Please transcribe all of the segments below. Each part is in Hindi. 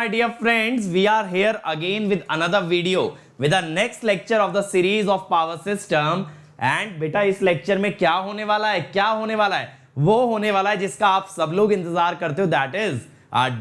My dear friends, we are here again with another video with the next lecture of the series of power system. And बेटा इस लेक्चर में क्या होने वाला है, क्या होने वाला है, वो होने वाला है जिसका आप सब लोग इंतजार करते हो, that is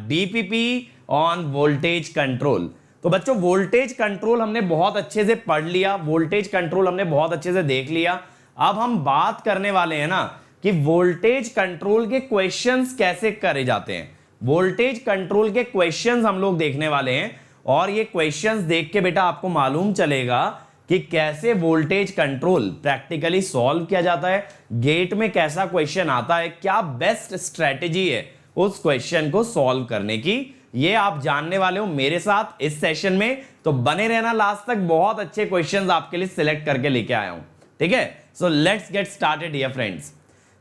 DPP on voltage control. तो बच्चों वोल्टेज कंट्रोल हमने बहुत अच्छे से पढ़ लिया, वोल्टेज कंट्रोल हमने बहुत अच्छे से देख लिया। अब हम बात करने वाले हैं ना कि वोल्टेज कंट्रोल के क्वेश्चंस कैसे करे जाते हैं। वोल्टेज कंट्रोल के क्वेश्चंस हम लोग देखने वाले हैं और ये क्वेश्चंस देख के बेटा आपको मालूम चलेगा कि कैसे वोल्टेज कंट्रोल प्रैक्टिकली सॉल्व किया जाता है, गेट में कैसा क्वेश्चन आता है, क्या बेस्ट स्ट्रेटेजी है उस क्वेश्चन को सॉल्व करने की, ये आप जानने वाले हो मेरे साथ इस सेशन में। तो बने रहना लास्ट तक, बहुत अच्छे क्वेश्चंस आपके लिए सिलेक्ट करके लेके आया हूं, ठीक है। So let's get started dear friends.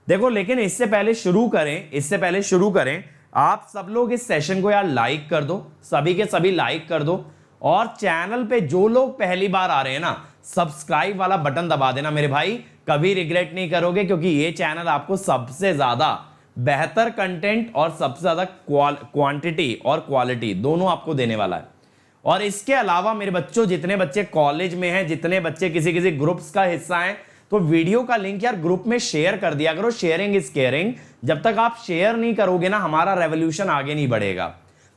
देखो लेकिन इससे पहले शुरू करें आप सब लोग इस सेशन को यार लाइक कर दो, सभी के सभी लाइक कर दो, और चैनल पे जो लोग पहली बार आ रहे हैं ना सब्सक्राइब वाला बटन दबा देना मेरे भाई, कभी रिग्रेट नहीं करोगे, क्योंकि ये चैनल आपको सबसे ज्यादा बेहतर कंटेंट और सबसे ज्यादा क्वांटिटी और क्वालिटी दोनों आपको देने वाला है। और इसके अलावा मेरे बच्चों, जितने बच्चे कॉलेज में हैं, जितने बच्चे किसी किसी ग्रुप्स का हिस्सा हैं, तो वीडियो का लिंक यार ग्रुप में शेयर कर दिया करो। Sharing is caring. जब तक आप शेयर नहीं करोगे ना हमारा रेवोल्यूशन आगे नहीं बढ़ेगा।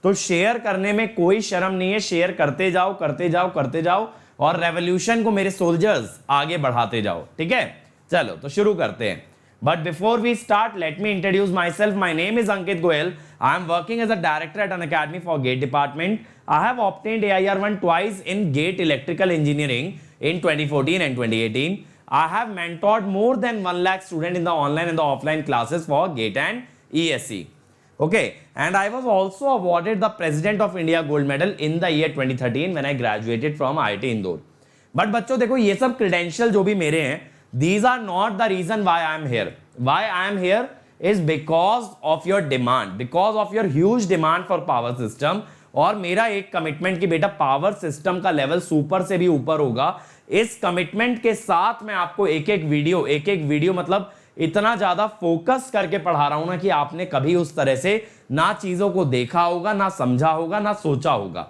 तो शेयर करने में कोई शर्म नहीं है, शेयर करते जाओ करते जाओ करते जाओ और रेवोल्यूशन को मेरे सोल्जर्स आगे बढ़ाते जाओ, ठीक है। चलो तो शुरू करते हैं। But before we start let me introduce myself. My name is Ankit Goyal. I am working as a director at Unacademy for GATE department. I have obtained AIR1 twice in GATE electrical engineering in 2014 and 2018. I have mentored more than 1 lakh students in the online and the offline classes for GATE and ESE. Okay, and I was also awarded the President of India Gold Medal in the year 2013 when I graduated from IIT Indore. But बच्चों देखो ये सब credential जो भी मेरे हैं, these are not the reason why I am here. Why I am here is because of your demand, because of your huge demand for power system. और मेरा एक कमिटमेंट कि बेटा पावर सिस्टम का लेवल सुपर से भी ऊपर होगा। इस कमिटमेंट के साथ मैं आपको एक एक वीडियो मतलब इतना ज्यादा फोकस करके पढ़ा रहा हूं ना कि आपने कभी उस तरह से ना चीजों को देखा होगा, ना समझा होगा, ना सोचा होगा।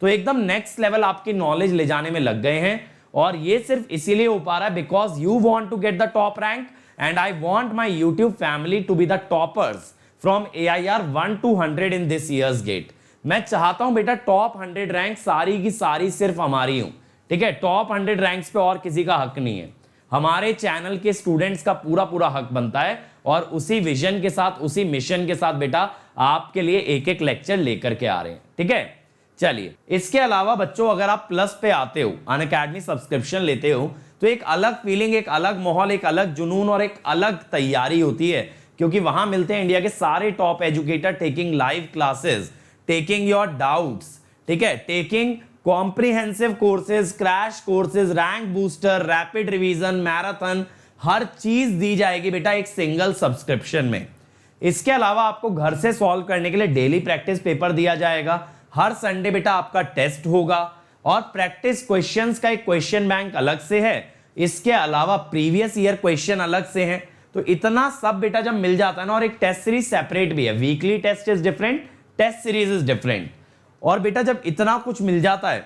तो एकदम नेक्स्ट लेवल आपकी नॉलेज ले जाने में लग गए हैं। और ये सिर्फ इसीलिए हो पा रहा है because you want to get the top rank and I want my YouTube family to be the toppers from AIR1 to 100 in this years GATE. मैं चाहता हूं बेटा टॉप 100 रैंक सारी की सारी सिर्फ हमारी हूं, ठीक है। टॉप 100 रैंक्स पे और किसी का हक नहीं है। हमारे चैनल के स्टूडेंट्स का पूरा हक बनता है और उसी विजन के साथ, उसी मिशन के साथ बेटा आपके लिए एक एक लेक्चर लेकर के आ रहे हैं, ठीक है। चलिए इसके अलावा बच्चों अगर आप प्लस पे आते हो, अनअकैडमी सब्सक्रिप्शन लेते हो, तो एक अलग फीलिंग, एक अलग माहौल, एक अलग जुनून और एक अलग तैयारी होती है, क्योंकि वहां मिलते हैं इंडिया के सारे top educator taking live classes, taking your doubts, ठीक है, taking comprehensive courses, crash courses, rank booster, rapid revision, marathon, हर चीज दी जाएगी बेटा एक सिंगल सब्सक्रिप्शन में। इसके अलावा आपको घर से सॉल्व करने के लिए डेली प्रैक्टिस पेपर दिया जाएगा। हर संडे बेटा आपका टेस्ट होगा और प्रैक्टिस क्वेश्चंस का एक क्वेश्चन बैंक अलग से है। इसके अलावा प्रीवियस ईयर क्वेश्चन अलग से हैं। तो इतना सब बेटा जब मिल जाता है ना, और एक टेस्ट सीरीज सेपरेट भी है, weekly test is different, test series is different. और बेटा जब इतना कुछ मिल जाता है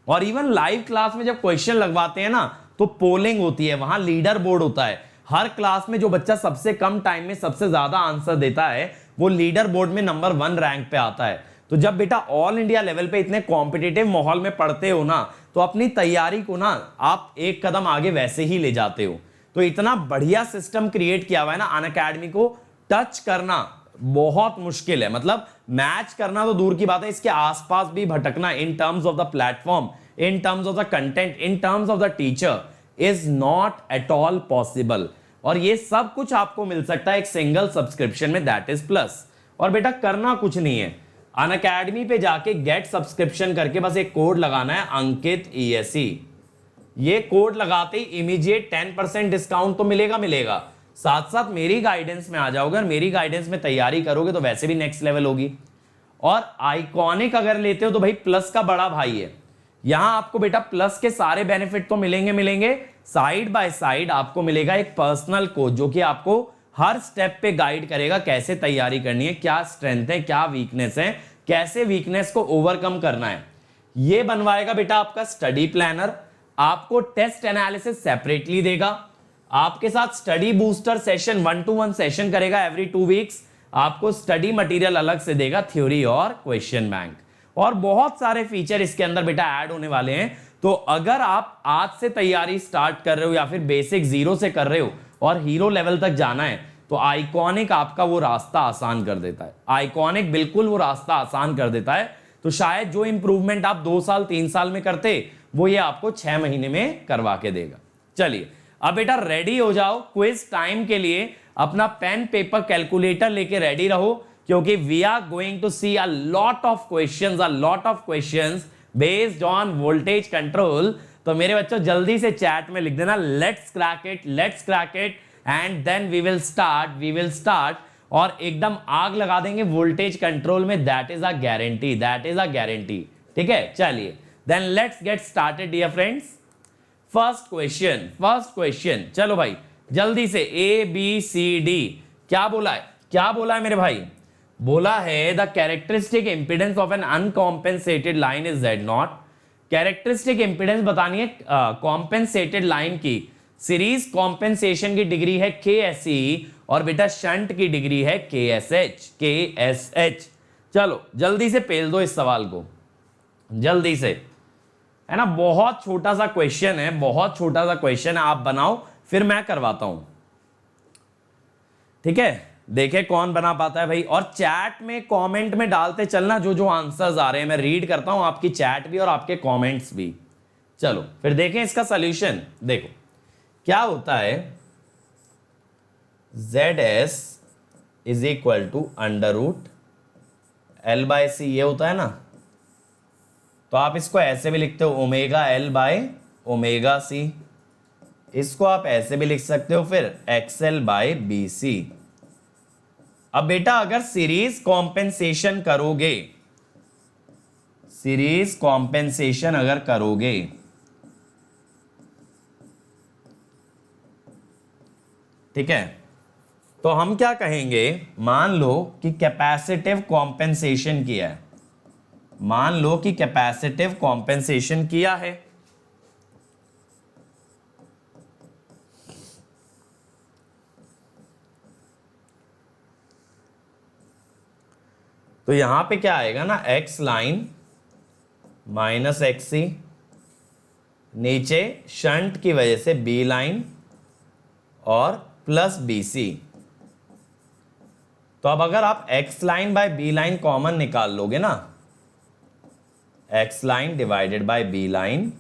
और इवन लाइव क्लास में जब क्वेश्चन लगवाते हैं ना तो पोलिंग होती है, वहां लीडर बोर्ड होता है। हर क्लास में जो बच्चा सबसे कम टाइम में सबसे ज्यादा आंसर देता है वो लीडर बोर्ड में नंबर 1 रैंक पे आता है। तो जब बेटा ऑल इंडिया लेवल पे इतने कॉम्पिटिटिव माहौल में पढ़ते हो ना, तो अपनी तैयारी को ना आप एक कदम आगे वैसे ही ले जाते हो। तो इतना बढ़िया सिस्टम क्रिएट किया हुआ है ना, अनअकैडमी को टच करना बहुत मुश्किल है। मतलब मैच करना तो दूर की बात है, इसके आसपास भी भटकना in terms of the platform, in terms of the content, in terms of the teacher is not at all possible. और ये सब कुछ आपको मिल सकता है एक सिंगल सब्सक्रिप्शन में, दैट इज प्लस। और बेटा करना कुछ नहीं है, अनअकैडमी पे जाके गेट सब्सक्रिप्शन करके बस एक कोड लगाना है, अंकित ESE। ये कोड लगाते ही इमीडिएट 10% डिस्काउंट तो मिलेगा। साथ साथ मेरी गाइडेंस में आ जाओगे और मेरी गाइडेंस में तैयारी करोगे तो वैसे भी नेक्स्ट लेवल होगी। और आइकॉनिक अगर लेते हो तो भाई प्लस का बड़ा भाई है। यहां आपको बेटा प्लस के सारे बेनिफिट तो मिलेंगे, साइड बाय साइड आपको मिलेगा एक पर्सनल कोच जो कि आपको हर स्टेप पे गाइड करेगा कैसे तैयारी करनी है, क्या स्ट्रेंथ है, क्या वीकनेस है, कैसे वीकनेस को ओवरकम करना है। ये बनवाएगा बेटा आपका स्टडी प्लानर, आपको टेस्ट एनालिसिस सेपरेटली देगा, आपके साथ study booster session 1-to-1 session करेगा एवरी 2 वीक्स, आपको स्टडी मटेरियल अलग से देगा, थ्योरी और क्वेश्चन बैंक, और बहुत सारे फीचर इसके अंदर बेटा ऐड होने वाले हैं। तो अगर आप आज से तैयारी स्टार्ट कर रहे हो या फिर बेसिक जीरो से कर रहे हो और हीरो लेवल तक जाना है, तो आइकॉनिक आपका वो रास्ता आसान कर देता है। आइकॉनिक बिल्कुल वो रास्ता आसान कर देता है। तो शायद जो इंप्रूवमेंट आप 2 साल 3 साल में करते, वो ये आपको 6 महीने में करवा के देगा। चलिए अब बेटा रेडी हो जाओ क्विज टाइम के लिए, अपना पेन पेपर कैलकुलेटर लेके रेडी रहो, क्योंकि we are going to see a lot of questions based on voltage control. तो मेरे बच्चों जल्दी से चैट में लिख देना let's crack it and then we will start, और एकदम आग लगा देंगे वोल्टेज कंट्रोल में। दैट इज अ गारंटी, ठीक है। चलिए then let's get started dear friends. First question, चलो भाई जल्दी से ABCD क्या बोला है मेरे भाई? बोला है the characteristic impedance of an uncompensated line is Z0। Characteristic impedance बतानी है कॉम्पेंसेटेड लाइन की। सीरीज कॉम्पेंसेशन की डिग्री है KSE और बेटा शंट की डिग्री है KSH। चलो जल्दी से पेल दो इस सवाल को, जल्दी से, है ना। बहुत छोटा सा क्वेश्चन है, आप बनाओ फिर मैं करवाता हूं, ठीक है। देखे कौन बना पाता है भाई, और चैट में कमेंट में डालते चलना जो आंसर्स आ रहे हैं। मैं रीड करता हूं आपकी चैट भी और आपके कमेंट्स भी। चलो फिर देखें इसका सॉल्यूशन। देखो क्या होता है, ZS is equal to √L/C, ये होता है ना। तो आप इसको ऐसे भी लिखते हो ω/L/ωc, इसको आप ऐसे भी लिख सकते हो फिर XL/BC। अब बेटा अगर सीरीज कॉम्पेंसेशन अगर करोगे, ठीक है, तो हम क्या कहेंगे, मान लो कि कैपेसिटिव कॉम्पेंसेशन किया है, तो यहां पे क्या आएगा ना, X लाइन माइनस XC, नीचे शंट की वजह से B लाइन और प्लस BC। तो अब अगर आप X line by B line common निकाल लोगे ना, X line divided by B line,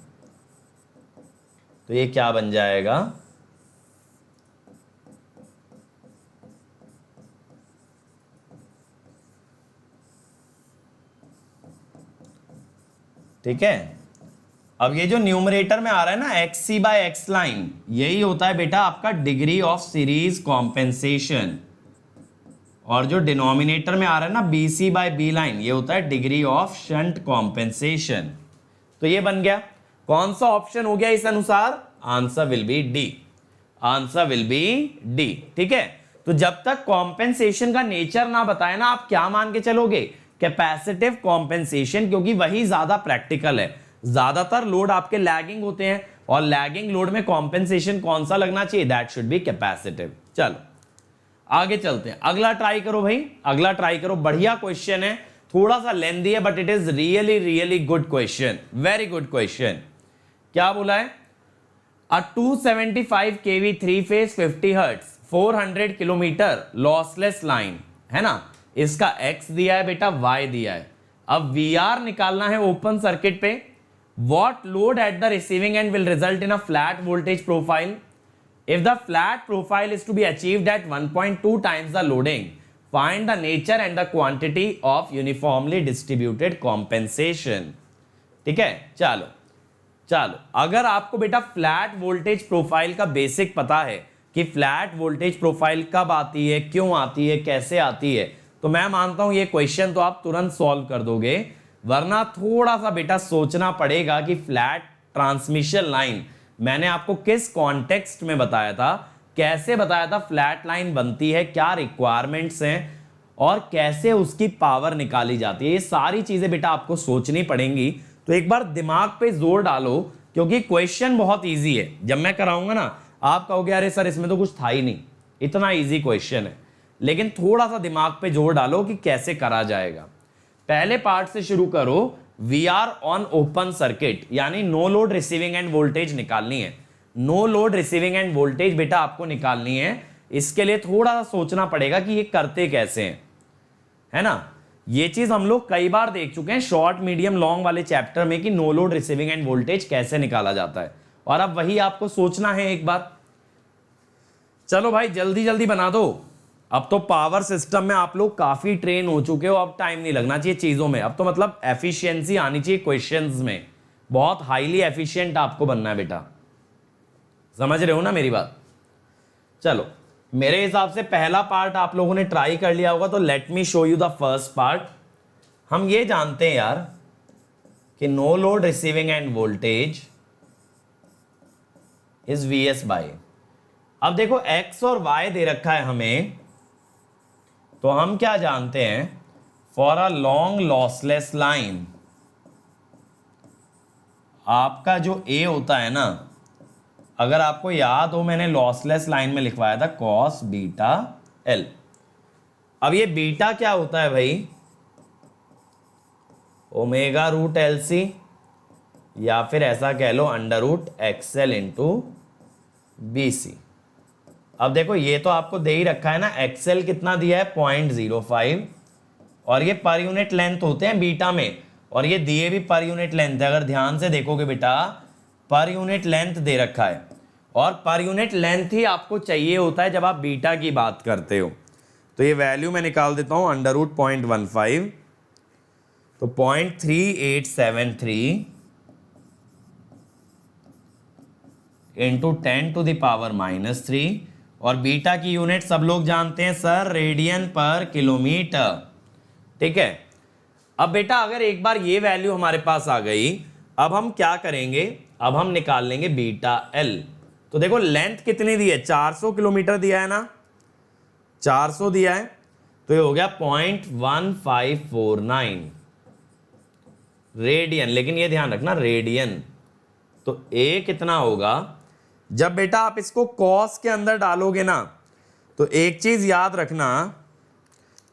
तो ये क्या बन जाएगा, ठीक है। अब ये जो न्यूमरेटर में आ रहा है ना XC/X लाइन, यही होता है बेटा आपका डिग्री ऑफ सीरीज कॉम्पेंसेशन, और जो डिनोमिनेटर में आ रहा है ना BC/B लाइन, ये होता है डिग्री ऑफ शंट कॉम्पेंसेशन। तो ये बन गया, कौन सा ऑप्शन हो गया इस अनुसार? आंसर विल बी डी, ठीक है। तो जब तक कॉम्पेंसेशन का नेचर ना बताए ना, आप क्या मान के चलोगे, कैपेसिटिव कॉम्पेंसेशन, क्योंकि वही ज्यादा प्रैक्टिकल है। ज्यादातर लोड आपके लैगिंग होते हैं, और लैगिंग लोड में कॉम्पेंसेशन कौन सा लगना चाहिए, दैट शुड बी कैपेसिटिव। चलो आगे चलते हैं, अगला ट्राई करो भाई, अगला ट्राई करो। बढ़िया क्वेश्चन है, थोड़ा सा लेंथी है, but it is really good question, very good question. क्या बोला है, अ 275 kV 3 phase 50 hertz 400 kilometre lossless line, है ना, इसका X दिया है बेटा, Y दिया है। अब VR निकालना है ओपन सर्किट पे। What load at the receiving end will result in a flat voltage profile? If the flat profile is to be achieved at 1.2 times the loading, find the nature and the quantity of uniformly distributed compensation. ठीक है, चलो अगर आपको बेटा फ्लैट वोल्टेज प्रोफाइल का बेसिक पता है कि फ्लैट वोल्टेज प्रोफाइल कब आती है, क्यों आती है, कैसे आती है, तो मैं मानता हूं ये क्वेश्चन तो आप तुरंत सॉल्व कर दोगे। वरना थोड़ा सा बेटा सोचना पड़ेगा कि फ्लैट ट्रांसमिशन लाइन मैंने आपको किस कॉन्टेक्स्ट में बताया था, कैसे बताया था फ्लैट लाइन बनती है, क्या रिक्वायरमेंट्स हैं, और कैसे उसकी पावर निकाली जाती है। ये सारी चीजें बेटा आपको सोचनी पड़ेंगी। तो एक बार दिमाग पे जोर डालो, क्योंकि क्वेश्चन बहुत इजी है। जब मैं कराऊंगा ना, आप कहोगे अरे सर इसमें तो कुछ था ही नहीं, इतना इजी क्वेश्चन है। लेकिन थोड़ा सा दिमाग पे जोर डालो कि कैसे करा जाएगा। पहले पार्ट से शुरू करो। We are on open circuit, यानी no load receiving end voltage निकालनी है। No load receiving end voltage बेटा आपको निकालनी है। इसके लिए थोड़ा सा सोचना पड़ेगा कि ये करते कैसे हैं, है ना। ये चीज हम लोग कई बार देख चुके हैं शॉर्ट मीडियम लॉन्ग वाले चैप्टर में कि no load receiving end voltage कैसे निकाला जाता है, और अब वही आपको सोचना है एक बार। चलो भाई जल्दी जल्दी बना दो। अब तो पावर सिस्टम में आप लोग काफी ट्रेन हो चुके हो, अब टाइम नहीं लगना चाहिए चीजों में। अब तो मतलब एफिशिएंसी आनी चाहिए क्वेश्चंस में, बहुत हाईली एफिशिएंट आपको बनना है बेटा। समझ रहे हो ना मेरी बात। चलो मेरे हिसाब से पहला पार्ट आप लोगों ने ट्राई कर लिया होगा, तो let me show you the first part. हम ये जानते हैं यार कि no load receiving end voltage is VS by. अब देखो एक्स और वाई दे रखा है हमें, तो हम क्या जानते हैं, for a long lossless line आपका जो ए होता है ना, अगर आपको याद हो मैंने लॉसलेस लाइन में लिखवाया था कॉस बीटा एल। अब ये बीटा क्या होता है भाई, ओमेगा रूट एल सी, या फिर ऐसा कह लो under root XL into B C. अब देखो ये तो आपको दे ही रखा है ना, एक्सएल कितना दिया है 0.05, और ये पर यूनिट लेंथ होते हैं बीटा में, और ये दिए भी पर यूनिट लेंथ है। अगर ध्यान से देखोगे बेटा पर यूनिट लेंथ दे रखा है, और पर यूनिट लेंथ ही आपको चाहिए होता है जब आप बीटा की बात करते हो। तो ये वैल्यू मैं निकाल देता हूं, अंडर रूट 0.15, तो 0.3873 इंटू 10⁻⁻3, और बीटा की यूनिट सब लोग जानते हैं सर, रेडियन पर किलोमीटर। ठीक है। अब बेटा अगर एक बार ये वैल्यू हमारे पास आ गई, अब हम क्या करेंगे, अब हम निकाल लेंगे बीटा एल। तो देखो लेंथ कितनी दी है, 400 किलोमीटर दिया है ना, 400 दिया है, तो ये हो गया 0.1549 रेडियन। लेकिन ये ध्यान रखना रेडियन, तो ए कितना होगा, जब बेटा आप इसको कॉस के अंदर डालोगे ना, तो एक चीज याद रखना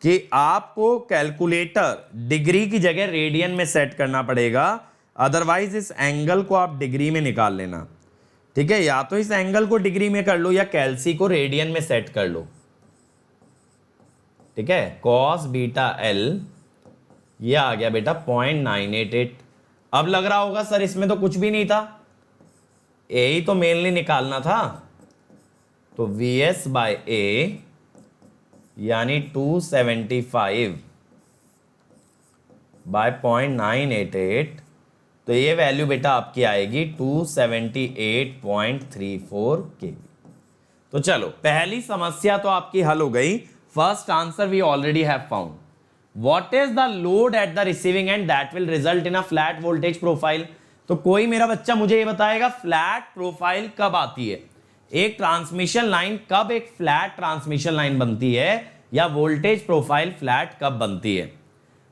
कि आपको कैलकुलेटर डिग्री की जगह रेडियन में सेट करना पड़ेगा, अदरवाइज इस एंगल को आप डिग्री में निकाल लेना। ठीक है, या तो इस एंगल को डिग्री में कर लो या कैल्सी को रेडियन में सेट कर लो। ठीक है, कॉस बीटा एल ये आ गया बेटा 0.988। अब लग रहा होगा सर इसमें तो कुछ भी नहीं था, ए ही तो मेनली निकालना था, तो वीएस बाय ए यानी 275 बाय 0.988, तो ये वैल्यू बेटा आपकी आएगी 278.34 केवी। तो चलो पहली समस्या तो आपकी हल हो गई। First answer we already have found. What is the load at the receiving end that will result in a flat voltage profile. तो कोई मेरा बच्चा मुझे ये बताएगा फ्लैट प्रोफाइल कब आती है, एक ट्रांसमिशन लाइन कब एक फ्लैट ट्रांसमिशन लाइन बनती है, या वोल्टेज प्रोफाइल फ्लैट कब बनती है।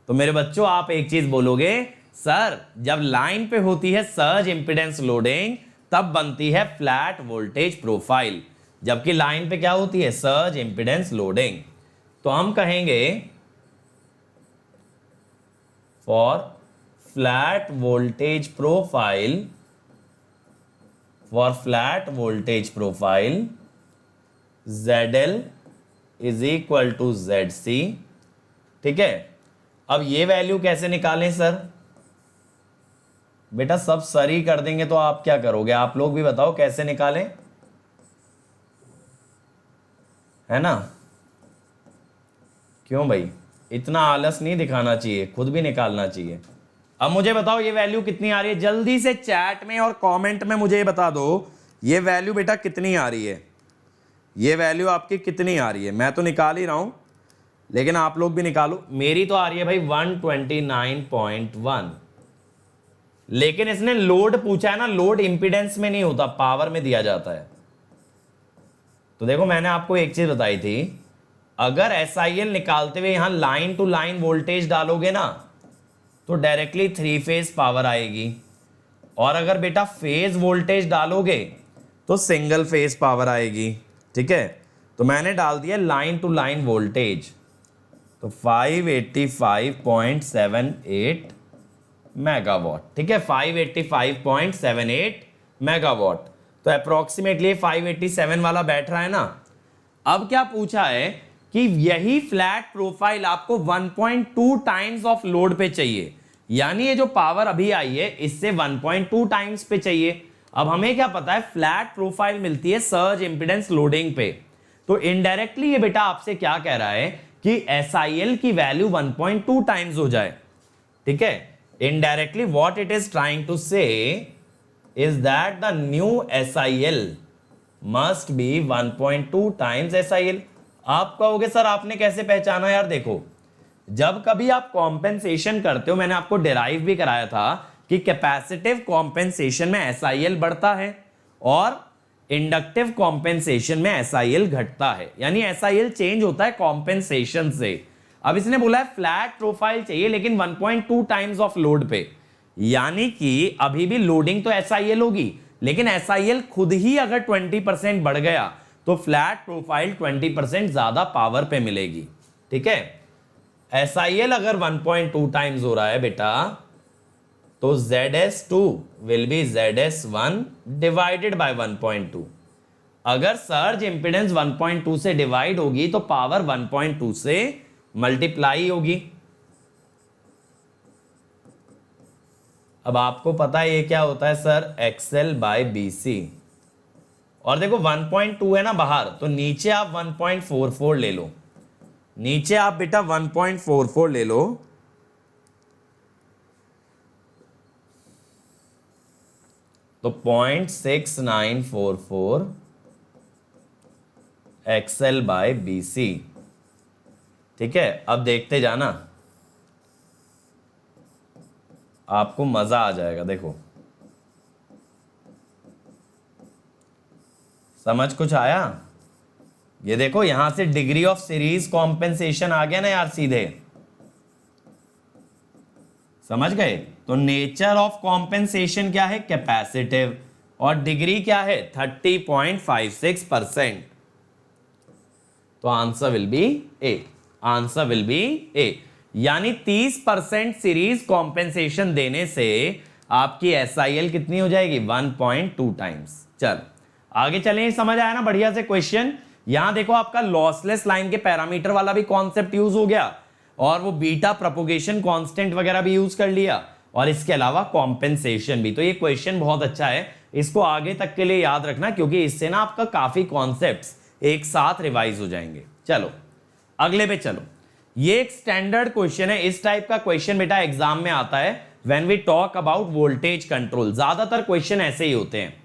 तो मेरे बच्चों आप एक चीज बोलोगे, सर जब लाइन पे होती है सर्ज इंपीडेंस लोडिंग तब बनती है फ्लैट वोल्टेज प्रोफाइल, जबकि लाइन पे क्या होती है, सर्ज इंपीडेंस लोडिंग। तो हम कहेंगे for flat voltage profile, for flat voltage profile ZL is equal to ZC। ठीक है, अब ये वैल्यू कैसे निकालें सर, बेटा सब सर ही कर देंगे तो आप क्या करोगे, आप लोग भी बताओ कैसे निकालें, है ना। क्यों भाई, इतना आलस नहीं दिखाना चाहिए, खुद भी निकालना चाहिए। अब मुझे बताओ ये वैल्यू कितनी आ रही है, जल्दी से चैट में और कमेंट में मुझे बता दो ये वैल्यू बेटा कितनी आ रही है, ये वैल्यू आपकी कितनी आ रही है। मैं तो निकाल ही रहा हूं, लेकिन आप लोग भी निकालो। मेरी तो आ रही है भाई 129.1, लेकिन इसने लोड पूछा है ना, लोड इंपीडेंस में नहीं होता, पावर में दिया जाता है। तो देखो मैंने आपको एक चीज बताई थी अगर SIL निकालते हुए यहां लाइन टू लाइन वोल्टेज डालोगे ना तो डायरेक्टली 3 फेज पावर आएगी, और अगर बेटा फेज वोल्टेज डालोगे तो सिंगल फेज पावर आएगी। ठीक है, तो मैंने डाल दिया लाइन टू लाइन वोल्टेज, तो 585.78 मेगावाट। ठीक है, 585.78 मेगावाट, तो अप्रोक्सीमेटली 587 वाला बैठ रहा है ना। अब क्या पूछा है कि यही फ्लैट प्रोफाइल आपको 1.2 टाइम्स ऑफ लोड पे चाहिए, यानी ये जो पावर अभी आई है इससे 1.2 टाइम्स पे चाहिए। अब हमें क्या पता है, फ्लैट प्रोफाइल मिलती है सर्ज इंपीडेंस लोडिंग पे, तो इनडायरेक्टली ये बेटा आपसे क्या कह रहा है कि SIL की वैल्यू 1.2 टाइम्स हो जाए। ठीक है, indirectly what it is trying to say is that the new SIL must be 1.2 times SIL। आप कहोगे सर आपने कैसे पहचाना यार? देखो, जब कभी आप कॉम्पेंसेशन करते हो, मैंने आपको डिराइव भी कराया था कि कैपेसिटिव कॉम्पेंसेशन में SIL बढ़ता है और इंडक्टिव कॉम्पेंसेशन में SIL घटता है, यानी SIL चेंज होता है कॉम्पेंसेशन से। अब इसने बोला है फ्लैट प्रोफाइल चाहिए लेकिन 1.2 टाइम्स ऑफ लोड पे, यानी कि अभी भी लोडिंग तो SIL होगी, लेकिन SIL खुद ही अगर 20% बढ़ गया तो फ्लैट प्रोफाइल 20% ज्यादा पावर पे मिलेगी। ठीक है, SIL अगर 1.2 टाइम्स हो रहा है बेटा तो ZS2 will be ZS1 divided by 1.2। अगर सर्ज इंपीडेंस 1.2 से डिवाइड होगी तो पावर 1.2 से मल्टीप्लाई होगी। अब आपको पता है ये क्या होता है सर, XL बाय BC, और देखो 1.2 है ना बाहर, तो नीचे आप 1.44 ले लो, नीचे आप बेटा 1.44 ले लो, तो 0.6944 XL बाय BC। ठीक है, अब देखते जाना, आपको मजा आ जाएगा। देखो, समझ कुछ आया? ये देखो यहां से डिग्री ऑफ सीरीज कॉम्पेंसेशन आ गया ना यार सीधे, समझ गए? तो नेचर ऑफ कॉम्पेंसेशन क्या है? कैपेसिटिव, और डिग्री क्या है? 30.56%। तो answer will be A, answer will be A, यानी 30% सीरीज कॉम्पेंसेशन देने से आपकी SIL कितनी हो जाएगी? 1.2 टाइम्स। चल आगे चलें, समझ आया ना बढ़िया से क्वेश्चन? यहां देखो आपका लॉसलेस लाइन के पैरामीटर वाला भी कॉन्सेप्ट यूज हो गया, और वो बीटा प्रोपोगेशन कांस्टेंट वगैरह भी यूज कर लिया, और इसके अलावा कॉम्पेंसेशन भी। तो ये क्वेश्चन बहुत अच्छा है, इसको आगे तक के लिए याद रखना, क्योंकि इससे ना आपका काफी कॉन्सेप्ट्स एक साथ रिवाइज हो जाएंगे। चलो अगले पे चलो, ये एक स्टैंडर्ड क्वेश्चन है, इस टाइप का क्वेश्चन बेटा एग्जाम में आता है when we talk about voltage control. ज्यादातर क्वेश्चन ऐसे ही होते हैं।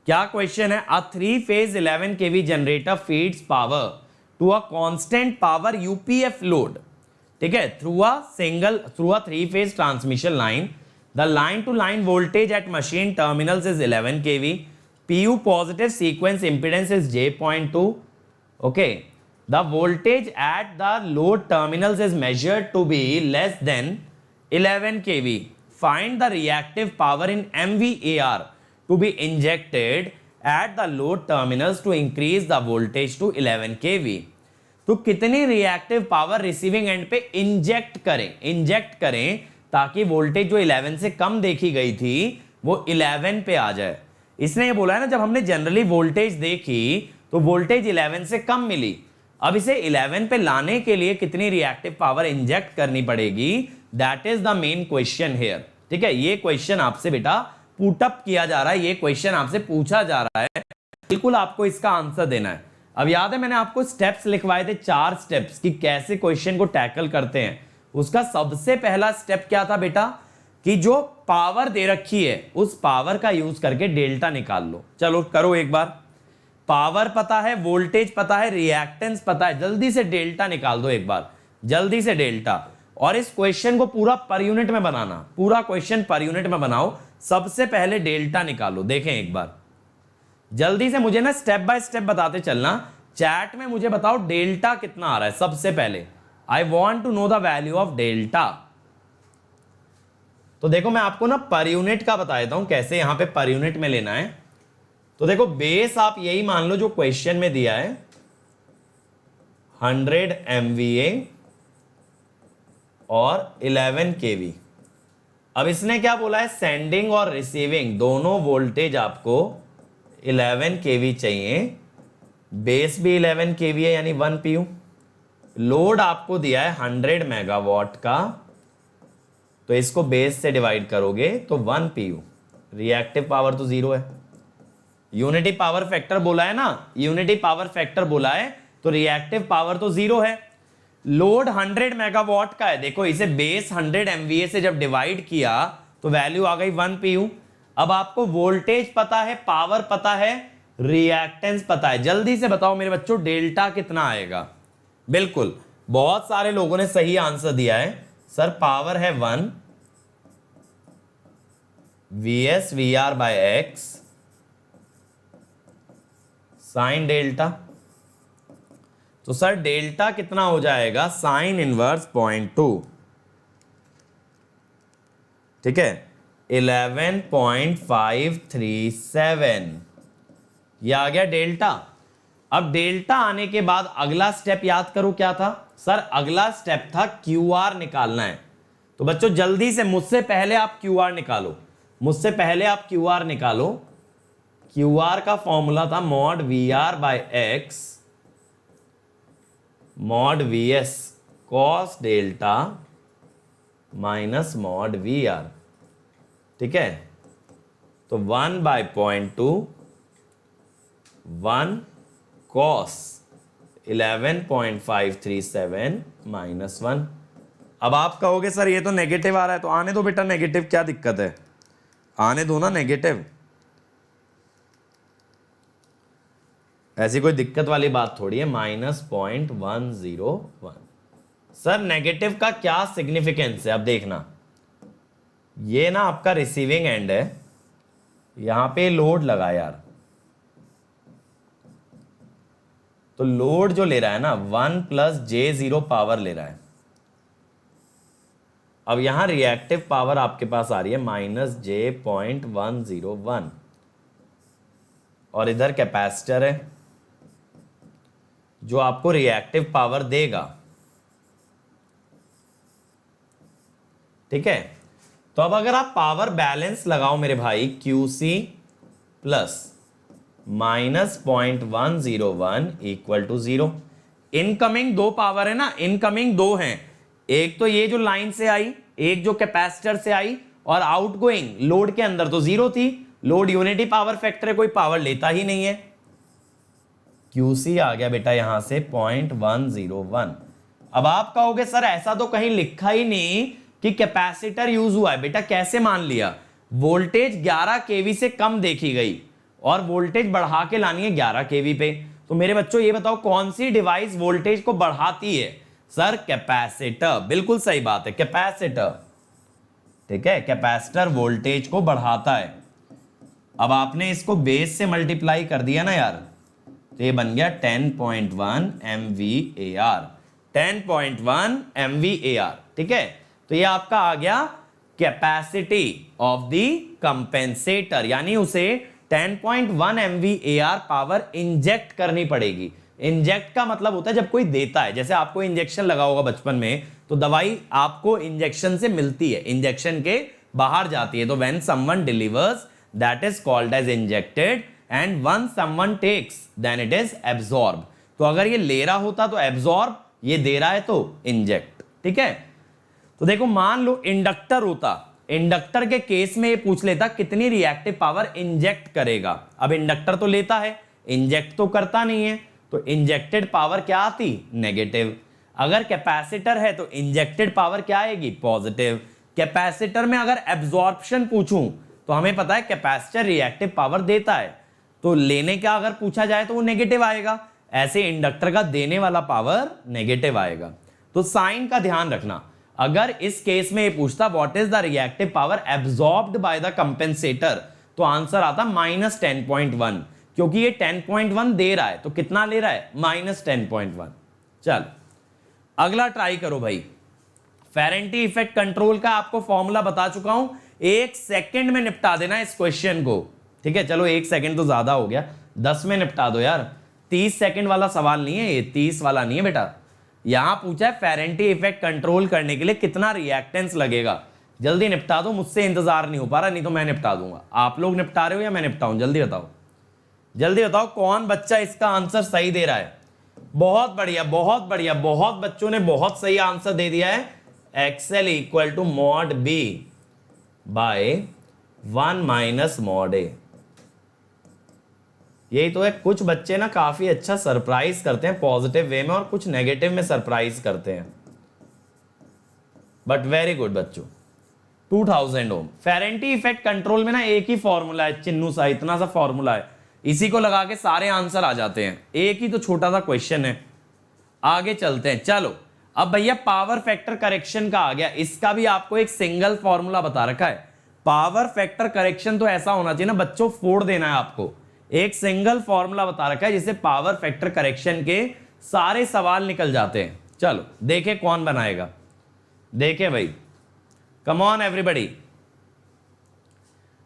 क्या क्वेश्चन है? A 3 phase 11 kV generator feeds power to a constant power UPF load, ठीक है, through a 3 phase transmission line. The line to line voltage at machine terminals is 11 kV, PU positive sequence impedance is J.2, okay. The voltage at the load terminals is measured to be less than 11 kV. Find the reactive power in MVAR to be injected at the load terminals to increase the voltage to 11 kV. तो कितनी रिएक्टिव पावर रिसीविंग एंड पे इंजेक्ट करें ताकि वोल्टेज जो 11 से कम देखी गई थी वो 11 पे आ जाए। इसने ये बोला है ना, जब हमने जनरली वोल्टेज देखी तो वोल्टेज 11 से कम मिली, अब इसे 11 पे लाने के लिए कितनी रिएक्टिव पावर इंजेक्ट करनी पड़ेगी, that is the main question here. ठीक है, ये क्वेश्चन आपसे बेटा पुट अप किया जा रहा है, ये क्वेश्चन आपसे पूछा जा रहा है, बिल्कुल आपको इसका आंसर देना है। अब याद है मैंने आपको स्टेप्स लिखवाए थे, 4 स्टेप्स कि कैसे क्वेश्चन को टैकल करते हैं। उसका सबसे पहला स्टेप क्या था बेटा, कि जो पावर दे रखी है उस पावर का यूज करके डेल्टा निकाल लो। चलो करो एक बार, पावर पता है, वोल्टेज पता है, रिएक्टेंस पता है, जल्दी से डेल्टा निकाल दो एक बार, जल्दी से डेल्टा। और इस क्वेश्चन को पूरा पर यूनिट में बनाना, पूरा क्वेश्चन पर यूनिट में बनाओ। सबसे पहले डेल्टा निकालो, देखें एक बार जल्दी से, मुझे ना स्टेप बाय स्टेप बताते चलना, चैट में मुझे बताओ डेल्टा कितना आ रहा है सबसे पहले। I want to know the value of delta. तो देखो मैं आपको ना पर यूनिट का बता देता हूं कैसे यहां पे पर यूनिट में लेना है। तो देखो बेस आप यही मान लो जो क्वेश्चन में दिया है 100 MVA और 11 kV। अब इसने क्या बोला है, सेंडिंग और रिसीविंग दोनों वोल्टेज आपको 11 kV चाहिए, बेस भी 11 kV है यानी 1 pu। लोड आपको दिया है 100 मेगावाट का, तो इसको बेस से डिवाइड करोगे तो 1 pu। रिएक्टिव पावर तो 0 है, यूनिटी पावर फैक्टर बोला है ना, यूनिटी पावर फैक्टर बोला है तो रिएक्टिव पावर तो 0 है। लोड 100 मेगावाट का है, देखो इसे बेस 100 MVA से जब डिवाइड किया तो वैल्यू आ गई 1 pu। अब आपको वोल्टेज पता है, पावर पता है, रिएक्टेंस पता है, जल्दी से बताओ मेरे बच्चों डेल्टा कितना आएगा। बिल्कुल, बहुत सारे लोगों ने सही आंसर दिया है सर, पावर है 1 VS VR by X sine delta. तो सर डेल्टा कितना हो जाएगा, साइन इनवर्स 0.2, ठीक है 11.537, यह आ गया डेल्टा। अब डेल्टा आने के बाद अगला स्टेप याद करो क्या था सर, अगला स्टेप था QR निकालना है। तो बच्चों जल्दी से मुझसे पहले आप QR निकालो, मुझसे पहले आप QR निकालो। QR का फॉर्मूला था mod VR by X mod VS cos delta minus mod VR, ठीक है। तो 1/0.2 1 कॉस 11.537 माइनस 1। अब आप कहोगे सर ये तो नेगेटिव आ रहा है, तो आने दो बेटा नेगेटिव, क्या दिक्कत है, आने दो ना नेगेटिव, ऐसी कोई दिक्कत वाली बात थोड़ी है। -0.101 सर नेगेटिव का क्या सिग्निफिकेंस है, अब देखना ये ना आपका रिसीविंग एंड है, यहां पे लोड लगा यार, तो लोड जो ले रहा है ना 1 + j0 पावर ले रहा है। अब यहां रिएक्टिव पावर आपके पास आ रही है -j.101 और इधर कैपेसिटर है जो आपको रिएक्टिव पावर देगा, ठीक है। तो अब अगर आप पावर बैलेंस लगाओ मेरे भाई, QC प्लस -0.101 = 0। इनकमिंग दो पावर है ना, इनकमिंग दो हैं, एक तो ये जो लाइन से आई, एक जो कैपेसिटर से आई, और आउटगोइंग लोड के अंदर तो 0 थी। लोड यूनिटी पावर फैक्टर है, कोई पावर लेता ही नहीं है। QC आ गया बेटा यहां से 0.101। अब आप कहोगे सर ऐसा तो कहीं लिखा ही नहीं कि कैपेसिटर यूज हुआ है। बेटा कैसे मान लिया, वोल्टेज 11 kV से कम देखी गई और वोल्टेज बढ़ा के लानी है 11 kV पे। तो मेरे बच्चों ये बताओ कौन सी डिवाइस वोल्टेज को बढ़ाती है, सर कैपेसिटर। बिल्कुल सही बात है, कैपेसिटर, ठीक है, कैपेसिटर वोल्टेज को बढ़ाता है। अब आपने इसको बेस से मल्टीप्लाई कर दिया ना यार, तो ये बन गया 10.1 MVAR, 10.1 MVAR, ठीक है। तो ये आपका आ गया कैपेसिटी ऑफ द कंपेंसेटर, यानी उसे 10.1 MVAR पावर इंजेक्ट करनी पड़ेगी। इंजेक्ट का मतलब होता है जब कोई देता है, जैसे आपको इंजेक्शन लगा होगा बचपन में, तो दवाई आपको इंजेक्शन से मिलती है, इंजेक्शन के बाहर जाती है। तो when someone delivers that is called as injected, and when someone takes then it is absorb. तो अगर ये ले रहा होता तो एब्जॉर्ब, ये दे रहा है तो इंजेक्ट, ठीक है। तो देखो मान लो इंडक्टर होता, इंडक्टर के केस में ये पूछ लेता कितनी रिएक्टिव पावर इंजेक्ट करेगा। अब इंडक्टर तो लेता है, इंजेक्ट तो करता नहीं है, तो इंजेक्टेड पावर क्या आती, नेगेटिव। अगर कैपेसिटर है तो इंजेक्टेड पावर क्या आएगी, पॉजिटिव। कैपेसिटर में अगर एब्जॉर्प्शन पूछूं तो हमें पता है कैपेसिटर रिएक्टिव पावर देता है, तो लेने का अगर पूछा जाए तो वो नेगेटिव आएगा। ऐसे इंडक्टर का देने वाला पावर नेगेटिव आएगा। तो साइन का ध्यान रखना, अगर इस केस में ये पूछता what is the reactive power absorbed by the compensator, तो आंसर आता -10.1, क्योंकि ये 10.1 दे रहा है, तो कितना ले रहा है, -10.1। चल अगला ट्राई करो भाई। फेरेंटी इफेक्ट कंट्रोल का आपको फॉर्मूला बता चुका हूं, 1 सेकंड में निपटा देना इस क्वेश्चन को, ठीक है। चलो 1 सेकंड तो ज्यादा हो गया, 10 में निपटा दो यार। 30 सेकंड वाला सवाल नहीं है ये, 30 वाला नहीं है बेटा। यहां पूछा है फेरेंटी इफेक्ट कंट्रोल करने के लिए कितना रिएक्टेंस लगेगा। जल्दी निपटा दो, मुझसे इंतजार नहीं हो पा रहा, नहीं तो मैं निपटा दूंगा। आप लोग निपटा रहे हो या मैं निपटाऊं, जल्दी बताओ, जल्दी बताओ कौन बच्चा इसका आंसर सही दे रहा है। बहुत बढ़िया, बहुत बढ़िया, बहुत बच्चों ने बहुत सही आंसर दे दिया है। XL equal to mod B by 1 minus mod A. यही तो है, कुछ बच्चे ना काफी अच्छा सरप्राइज करते हैं पॉजिटिव वे में, और कुछ नेगेटिव में सरप्राइज करते हैं, बट वेरी गुड बच्चों। 2000 ओम। फेरेंटी इफेक्ट कंट्रोल में ना एक ही फॉर्मूला है, चिन्नू सा, इतना सा फॉर्मूला है, इसी को लगा के सारे आंसर आ जाते हैं। एक ही तो छोटा सा क्वेश्चन है, आगे चलते हैं। चलो अब भैया पावर फैक्टर करेक्शन का आ गया, इसका भी आपको एक सिंगल फॉर्मूला बता रखा है। पावर फैक्टर करेक्शन तो ऐसा होना चाहिए ना बच्चों, फोड़ देना है आपको। एक सिंगल फॉर्मूला बता रखा है जिससे पावर फैक्टर करेक्शन के सारे सवाल निकल जाते हैं। चलो देखे कौन बनाएगा, देखे भाई, come on everybody.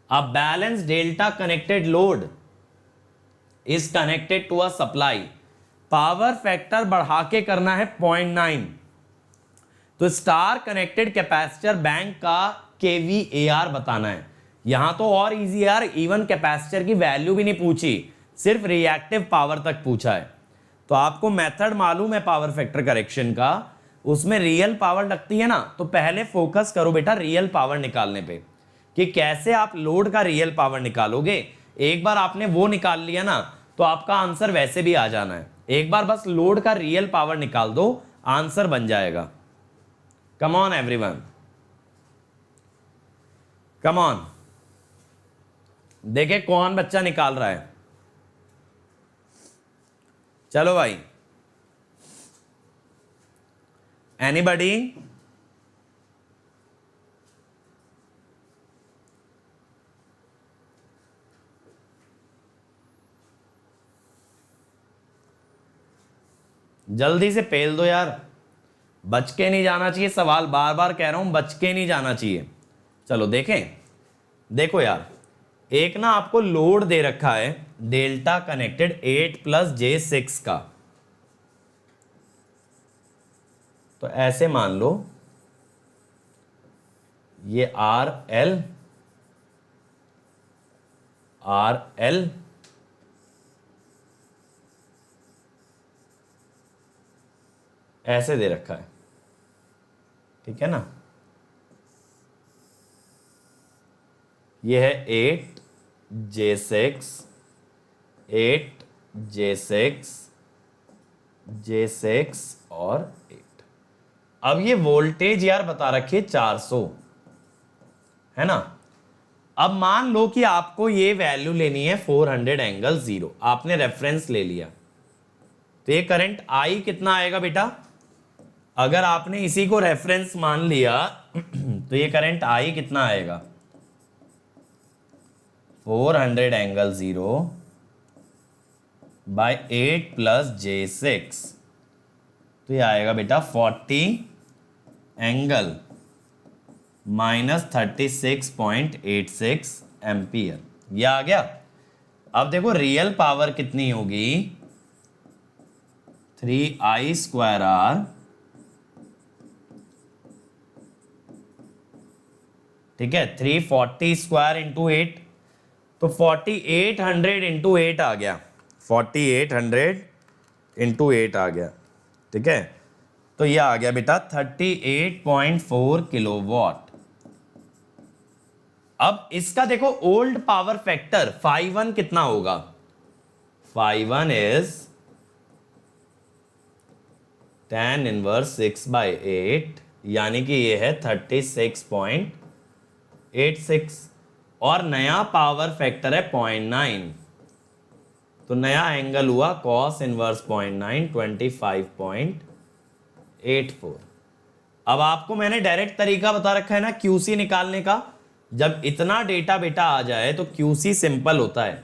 A balance delta connected load is connected to a supply, power factor बढ़ा के करना है 0.9, तो स्टार कनेक्टेड कैपेसिटर बैंक का केवीएआर बताना है। यहां तो और इजी यार, इवन कैपेसिटर की वैल्यू भी नहीं पूछी, सिर्फ रिएक्टिव पावर तक पूछा है। तो आपको मेथड मालूम है पावर फैक्टर करेक्शन का, उसमें रियल पावर लगती है ना, तो पहले फोकस करो बेटा रियल पावर निकालने पे, कि कैसे आप लोड का रियल पावर निकालोगे। एक बार आपने वो निकाल लिया ना, तो आपका आंसर वैसे भी आ जाना है। एक बार बस लोड का रियल पावर निकाल दो, आंसर बन जाएगा। कम ऑन एवरीवन, कम ऑन, देखे कौन बच्चा निकाल रहा है। चलो भाई, एनीबडी, जल्दी से पेल दो यार, बच के नहीं जाना चाहिए सवाल, बार बार कह रहा हूं बच के नहीं जाना चाहिए। चलो देखें, देखो यार, एक ना आपको लोड दे रखा है डेल्टा कनेक्टेड 8 + j6 का, तो ऐसे मान लो ये RL ऐसे दे रखा है, ठीक है ना। ये है 8 j6 और 8। अब ये वोल्टेज यार बता रखिए 400, है ना। अब मान लो कि आपको ये वैल्यू लेनी है 400 ∠0, आपने रेफरेंस ले लिया, तो ये करंट I कितना आएगा बेटा, अगर आपने इसी को रेफरेंस मान लिया तो ये करंट I कितना आएगा, 400 ∠0 बाय 8 + j6, तो ये आएगा बेटा 40 एंगल -36.86 एम्पियर। ये आ गया। अब देखो रियल पावर कितनी होगी, 3I²R, ठीक है, 340² × 8, तो 4800 × 8 आ गया, 4800 × 8 आ गया, ठीक है। तो ये आ गया बेटा 38.4 किलोवाट। अब इसका देखो ओल्ड पावर फैक्टर φ1 कितना होगा, φ1 इज tan 1/6/8, यानी कि ये है 36.86, और नया पावर फैक्टर है 0.9, तो नया एंगल हुआ cos 1 0.9 25.84। अब आपको मैंने डायरेक्ट तरीका बता रखा है ना QC निकालने का। जब इतना डेटा बेटा आ जाए तो QC सिंपल होता है,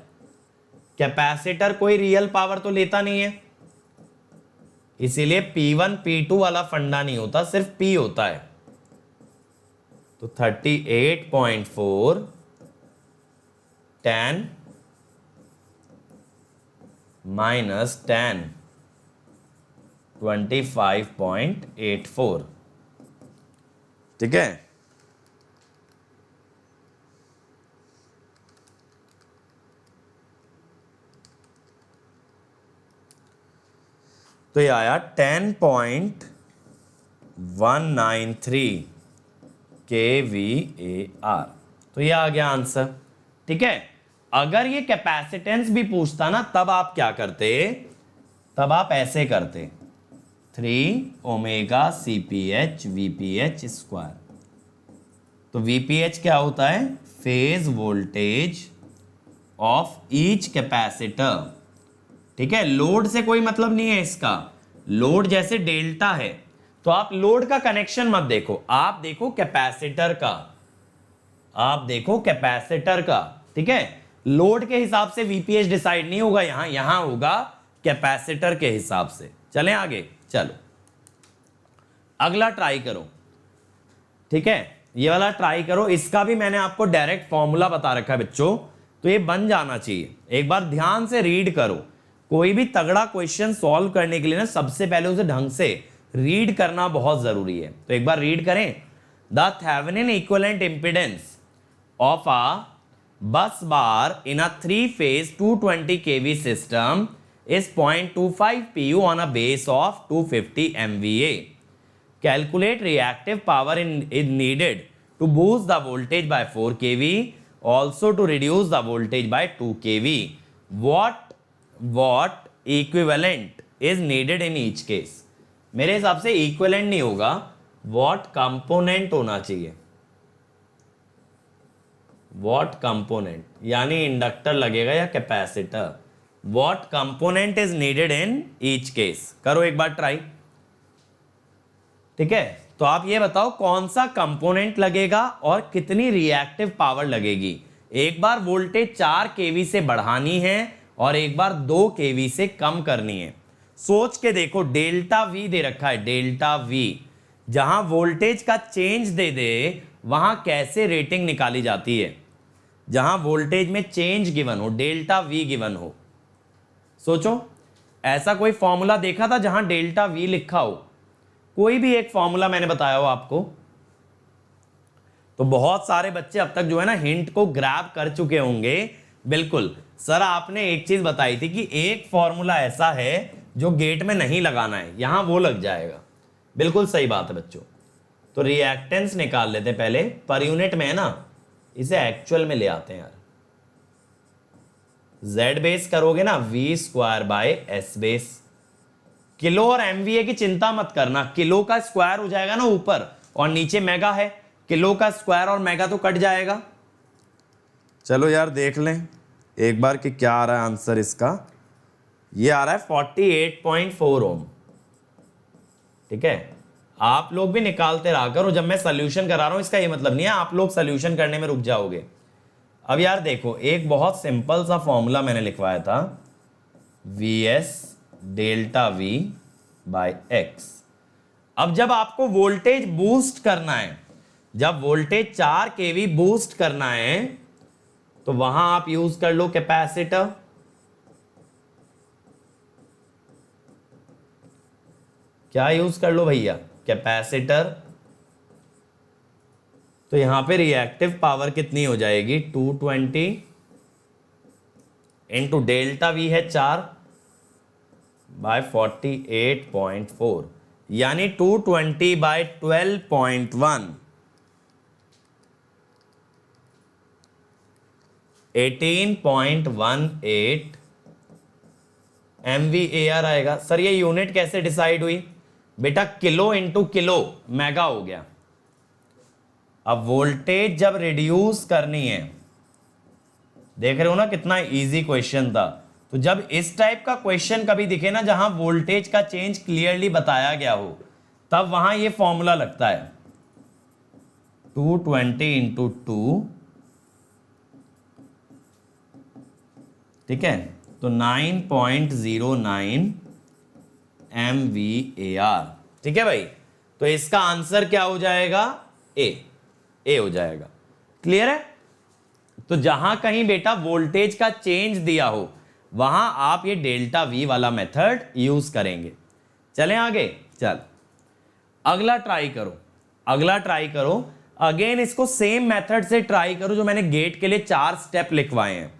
कैपेसिटर कोई रियल पावर तो लेता नहीं है, इसीलिए P1 P2 वाला फंडा नहीं होता, सिर्फ P होता है। तो 38.4 10 माइनस 10 25.84, ठीक है। तो ये आया 10.193 kVAR। तो ये आ गया आंसर, ठीक है। अगर ये कैपेसिटेंस भी पूछता ना, तब आप क्या करते, तब आप ऐसे करते 3 ओमेगा CPH VPH स्क्वायर। तो VPH क्या होता है, phase voltage of each capacitor, ठीक है। लोड से कोई मतलब नहीं है इसका, लोड जैसे डेल्टा है, तो आप लोड का कनेक्शन मत देखो, आप देखो कैपेसिटर का, आप देखो कैपेसिटर का, ठीक है। लोड के हिसाब से VPH डिसाइड नहीं होगा, यहां होगा कैपेसिटर के हिसाब से। चलें आगे, चलो अगला ट्राई करो, ठीक है। ये वाला ट्राई करो, इसका भी मैंने आपको डायरेक्ट फॉर्मूला बता रखा है बच्चों, तो ये बन जाना चाहिए। एक बार ध्यान से रीड करो, कोई भी तगड़ा क्वेश्चन सॉल्व करने के लिए ना सबसे पहले उसे ढंग से रीड करना बहुत जरूरी है। तो एक बार रीड करें, the Thevenin equivalent impedance of a बस बार इन अ 3-phase 220 kV system is 0.25 pu on a base of 250 MVA. Calculate reactive power is needed to boost the voltage by 4 kV, also to reduce the voltage by 2 kV. What equivalent is needed in each case? मेरे हिसाब से equivalent नहीं होगा, what component होना चाहिए, what component, यानी इंडक्टर लगेगा या capacitor. what component is needed in each case? करो एक बार ट्राई, ठीक है। तो आप ये बताओ कौन सा कंपोनेंट लगेगा और कितनी रिएक्टिव पावर लगेगी। एक बार वोल्टेज 4 kV से बढ़ानी है और एक बार 2 kV से कम करनी है। सोच के देखो, डेल्टा V दे रखा है, डेल्टा V, जहां वोल्टेज का चेंज दे दे वहां कैसे रेटिंग निकाली जाती है, जहां वोल्टेज में चेंज गिवन हो, डेल्टा V गिवन हो। सोचो, ऐसा कोई फॉर्मूला देखा था जहां डेल्टा V लिखा हो, कोई भी एक फॉर्मूला मैंने बताया हो आपको। तो बहुत सारे बच्चे अब तक जो है ना हिंट को ग्रैब कर चुके होंगे। बिल्कुल सर, आपने एक चीज बताई थी कि एक फॉर्मूला ऐसा है जो गेट में नहीं लगाना है, यहां वो लग जाएगा। बिल्कुल सही बात है बच्चों। तो रिएक्टेंस निकाल लेते पहले, पर यूनिट में है ना, इसे एक्चुअल में ले आते हैं यार। Z बेस करोगे ना V²/S बेस। किलो और MVA की चिंता मत करना, किलो का स्क्वायर हो जाएगा ना ऊपर, और नीचे मेगा है, किलो का स्क्वायर और मेगा तो कट जाएगा। चलो यार देख लें एक बार कि क्या आ रहा है आंसर इसका। ये आ रहा है 48.4 ओम, ठीक है। आप लोग भी निकालते रहा करो, जब मैं सोल्यूशन करा रहा हूं इसका ये मतलब नहीं है आप लोग सोल्यूशन करने में रुक जाओगे। अब यार देखो, एक बहुत सिंपल सा फॉर्मूला मैंने लिखवाया था, VS डेल्टा V/X। अब जब आपको वोल्टेज बूस्ट करना है, जब वोल्टेज 4 kV बूस्ट करना है, तो वहां आप यूज कर लो कैपेसिटर। क्या यूज कर लो भैया, कैपेसिटर। तो यहां पे रिएक्टिव पावर कितनी हो जाएगी, 220 इंटू डेल्टा V है 4/48.4, यानी 220/12.1, 18.18 MVAR आएगा। सर ये यूनिट कैसे डिसाइड हुई बेटा, किलो इंटू किलो मेगा हो गया। अब वोल्टेज जब रिड्यूस करनी है, देख रहे हो ना कितना इजी क्वेश्चन था। तो जब इस टाइप का क्वेश्चन कभी दिखे ना जहां वोल्टेज का चेंज क्लियरली बताया गया हो, तब वहां ये फॉर्मूला लगता है 220 इंटू 2, ठीक है, तो 9.09 MVAR। ठीक है भाई, तो इसका आंसर क्या हो जाएगा? ए हो जाएगा। क्लियर है? तो जहां कहीं बेटा वोल्टेज का चेंज दिया हो वहां आप ये डेल्टा वी वाला मेथड यूज करेंगे। चलें आगे। चल अगला ट्राई करो, अगला ट्राई करो। अगेन इसको सेम मेथड से ट्राई करो जो मैंने गेट के लिए 4 स्टेप लिखवाए हैं।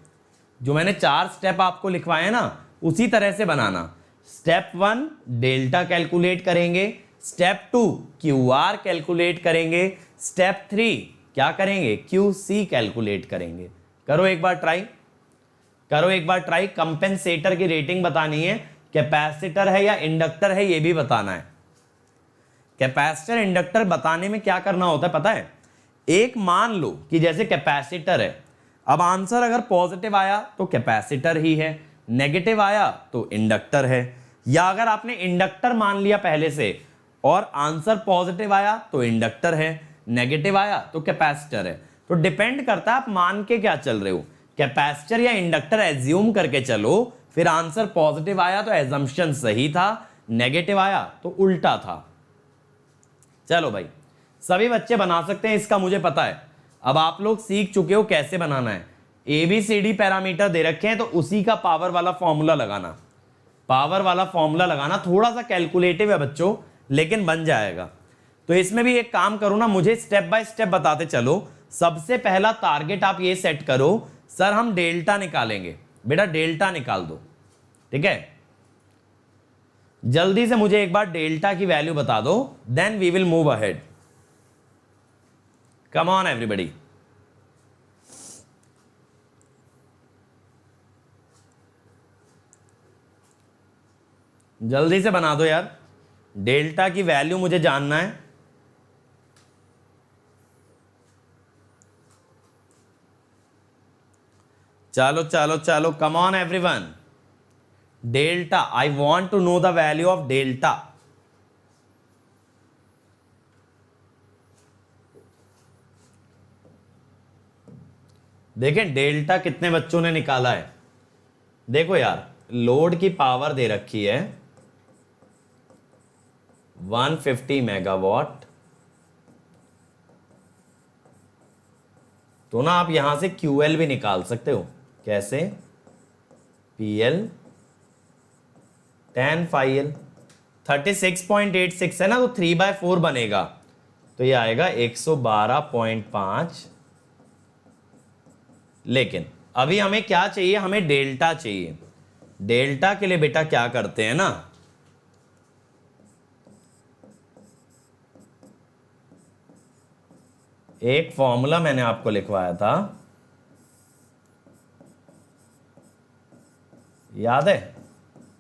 जो मैंने 4 स्टेप आपको लिखवाए हैं ना, उसी तरह से बनाना। स्टेप 1 डेल्टा कैलकुलेट करेंगे, स्टेप 2 क्यूआर कैलकुलेट करेंगे, स्टेप 3 क्या करेंगे? क्यूसी कैलकुलेट करेंगे। करो एक बार ट्राई, करो एक बार ट्राई। कंपेंसेटर की रेटिंग बतानी है, कैपेसिटर है या इंडक्टर है ये भी बताना है। कैपेसिटर इंडक्टर बताने में क्या करना होता है पता है? एक मान लो कि जैसे कैपेसिटर है, अब आंसर अगर पॉजिटिव आया तो कैपेसिटर ही है, नेगेटिव आया तो इंडक्टर है। या अगर आपने इंडक्टर मान लिया पहले से और आंसर पॉजिटिव आया तो इंडक्टर है, नेगेटिव आया तो कैपेसिटर है। तो डिपेंड करता है आप मान के क्या चल रहे हो, कैपेसिटर या इंडक्टर एज्यूम करके चलो, फिर आंसर पॉजिटिव आया तो एजम्पशन सही था, नेगेटिव आया तो उल्टा था। चलो भाई, सभी बच्चे बना सकते हैं, इसका मुझे पता है। अब आप लोग सीख चुके हो कैसे बनाना है। ABCD पैरामीटर दे रखे हैं तो उसी का पावर वाला फॉर्मूला लगाना, पावर वाला फॉर्मूला लगाना। थोड़ा सा कैलकुलेटिव है बच्चों, लेकिन बन जाएगा। तो इसमें भी एक काम करो ना, मुझे स्टेप बाय स्टेप बताते चलो। सबसे पहला टारगेट आप ये सेट करो, सर हम डेल्टा निकालेंगे। बेटा डेल्टा निकाल दो, ठीक है? जल्दी से मुझे एक बार डेल्टा की वैल्यू बता दो, then we will move ahead. Come on everybody. जल्दी से बना दो यार, डेल्टा की वैल्यू मुझे जानना है। चलो चलो चलो, come on everyone. Delta, I want to know the value of delta. देखें डेल्टा कितने बच्चों ने निकाला है। देखो यार, लोड की पावर दे रखी है 150 मेगावाट, तो ना आप यहां से QL भी निकाल सकते हो। कैसे? PL tan phi L 36.86 है ना, तो 3/4 बनेगा, तो ये आएगा 112.5। लेकिन अभी हमें क्या चाहिए? हमें डेल्टा चाहिए। डेल्टा के लिए बेटा क्या करते हैं ना, एक फॉर्मूला मैंने आपको लिखवाया था, याद है?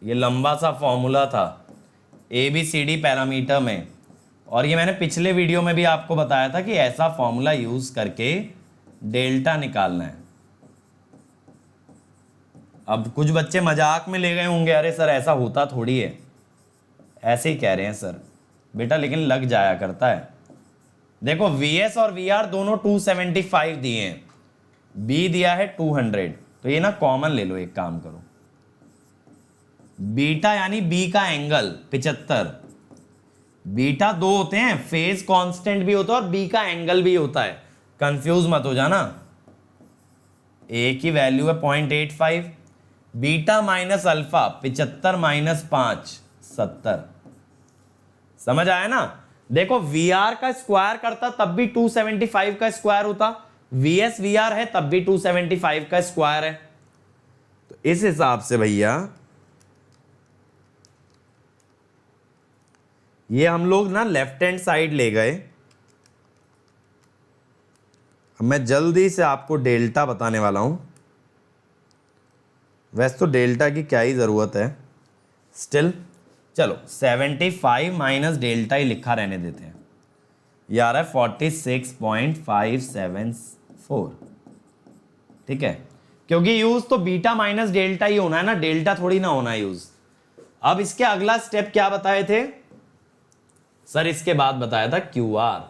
ये लंबा सा फॉर्मूला था ABCD पैरामीटर में, और ये मैंने पिछले वीडियो में भी आपको बताया था कि ऐसा फॉर्मूला यूज करके डेल्टा निकालना है। अब कुछ बच्चे मजाक में ले गए होंगे, अरे सर ऐसा होता थोड़ी है, ऐसे ही कह रहे हैं सर। बेटा लेकिन लग जाया करता है। देखो VS और VR दोनों 275 दिए हैं, B दिया है 200, तो ये ना कॉमन ले लो। एक काम करो, बीटा यानी B का एंगल 75। बीटा दो होते हैं, फेज कांस्टेंट भी होता है और B का एंगल भी होता है, कंफ्यूज मत हो जाना। A की वैल्यू है 0.85, बीटा माइनस अल्फा 75 माइनस 5 70। समझ आया ना? देखो VR का स्क्वायर करता तब भी 275 का स्क्वायर होता, VS VR है तब भी 275 का स्क्वायर है। तो इस हिसाब से भैया ये हम लोग ना लेफ्ट हैंड साइड ले गए। अब मैं जल्दी से आपको डेल्टा बताने वाला हूं। वैसे तो डेल्टा की क्या ही जरूरत है, स्टिल चलो 75 माइनस डेल्टा ही लिखा रहने देते हैं। यार है 46.574, ठीक है? क्योंकि यूज तो बीटा माइनस डेल्टा ही होना है ना, डेल्टा थोड़ी ना होना यूज। अब इसके अगला स्टेप क्या बताए थे सर? इसके बाद बताया था QR।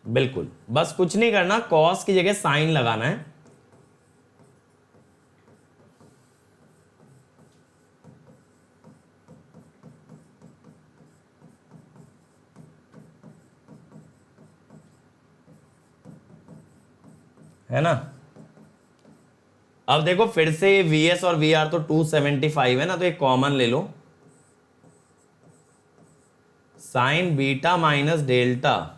बिल्कुल, बस कुछ नहीं करना, कॉस की जगह साइन लगाना है। है ना। अब देखो फिर से VS और VR तो 275 है ना, तो एक कॉमन ले लो, sine beta minus delta,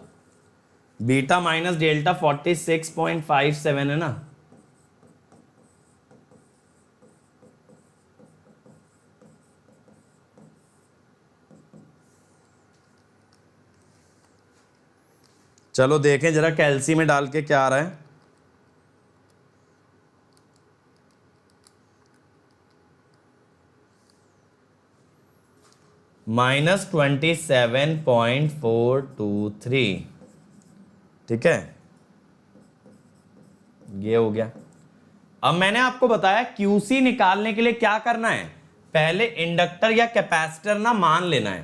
beta minus delta 46.57 है ना। चलो देखें जरा कैल्सी में डाल के क्या आ रहा है। -27.423, ठीक है, ये हो गया। अब मैंने आपको बताया क्यूसी निकालने के लिए क्या करना है, पहले इंडक्टर या कैपेसिटर ना मान लेना है,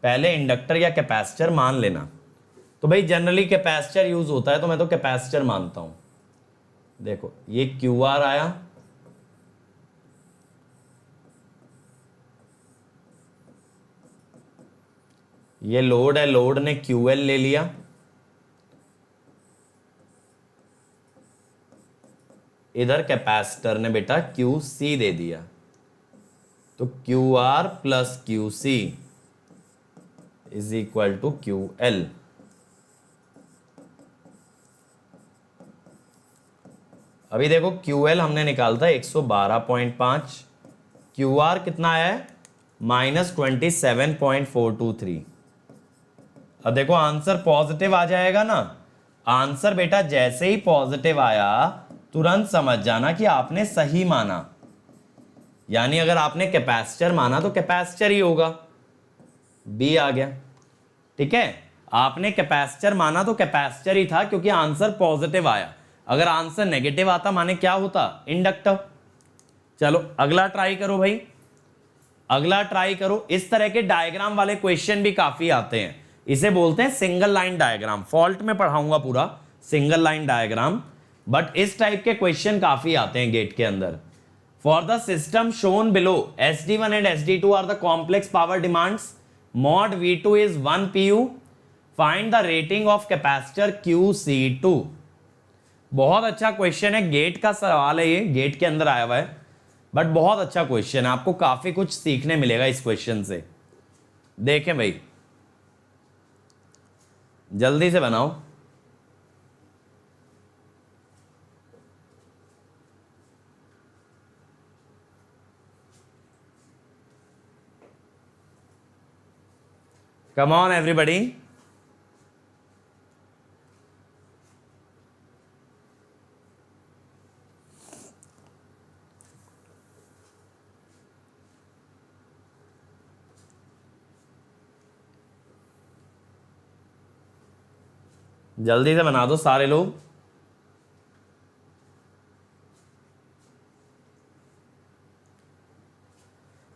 पहले इंडक्टर या कैपेसिटर मान लेना। तो भाई जनरली कैपेसिटर यूज होता है, तो मैं तो कैपेसिटर मानता हूं। देखो ये क्यू आर आया, ये लोड है, लोड ने क्यूएल ले लिया, इधर कैपेसिटर ने बेटा क्यू सी दे दिया, तो Q R plus Q C is equal to Q L. अभी देखो क्यू एल हमने निकाला था 112.5, क्यू आर कितना आया है -27.423। अब देखो आंसर पॉजिटिव आ जाएगा ना, आंसर बेटा जैसे ही पॉजिटिव आया तुरंत समझ जाना कि आपने सही माना, यानी अगर आपने कैपेसिटर माना तो कैपेसिटर ही होगा, बी आ गया, ठीक है। आपने कैपेसिटर माना तो कैपेसिटर ही था क्योंकि आंसर पॉजिटिव आया, अगर आंसर नेगेटिव आता माने क्या होता, इंडक्टर। चलो अगला ट्राई करो भाई, अगला ट्राई करो। इस तरह के डायग्राम वाले क्वेश्चन भी काफी आते हैं, इसे बोलते हैं सिंगल लाइन डायग्राम, फॉल्ट में पढ़ाऊंगा पूरा सिंगल लाइन डायग्राम, बट इस टाइप के क्वेश्चन काफी आते हैं गेट के अंदर। For the system shown below SD1 and SD2 are the complex power demands, mod V2 is 1 PU, find the rating of capacitor QC2। बहुत अच्छा क्वेश्चन है, गेट का सवाल है, ये गेट के अंदर आया हुआ है, बट बहुत अच्छा क्वेश्चन है, आपको काफी कुछ सीखने मिलेगा इस क्वेश्चन से। देखें भाई जल्दी से बनाओ। कम ऑन एवरीबॉडी। जल्दी से बना दो सारे लोग।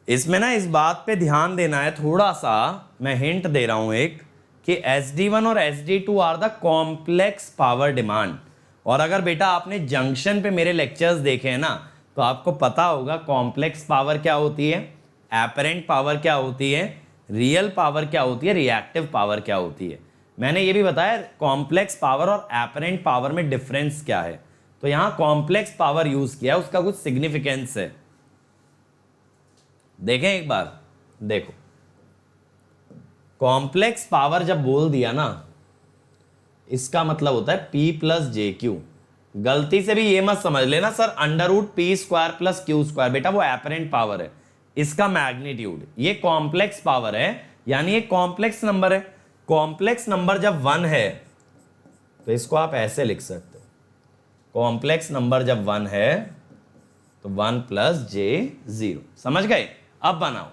इसमें ना इस बात पे ध्यान देना है थोड़ा सा, मैं हिंट दे रहा हूं एक, कि SD1 और SD2 are the complex power demand. और अगर बेटा आपने जंक्शन पे मेरे लेक्चर्स देखे हैं ना, तो आपको पता होगा कॉम्प्लेक्स पावर क्या होती है, एपरेंट पावर क्या होती है, रियल पावर क्या होती है, रिएक्टिव पावर क्या होती है। मैंने ये भी बताया कॉम्प्लेक्स पावर और एपरेंट पावर में डिफरेंस क्या है, तो यहां कॉम्प्लेक्स पावर यूज किया, उसका कुछ सिग्निफिकेंस है। देखें एक बार, देखो कॉम्प्लेक्स पावर जब बोल दिया ना, इसका मतलब होता है P प्लस JQ। गलती से भी ये मत समझ लेना सर √P² प्लस Q², बेटा वो एपरेंट पावर है, इसका मैग्नीट्यूड, ये कॉम्प्लेक्स पावर है, यानी ये कॉम्प्लेक्स नंबर है। कॉम्प्लेक्स नंबर जब 1 है तो इसको आप ऐसे लिख सकते हो, कॉम्प्लेक्स नंबर जब 1 है तो 1 + J0। समझ गए? अब बनाओ,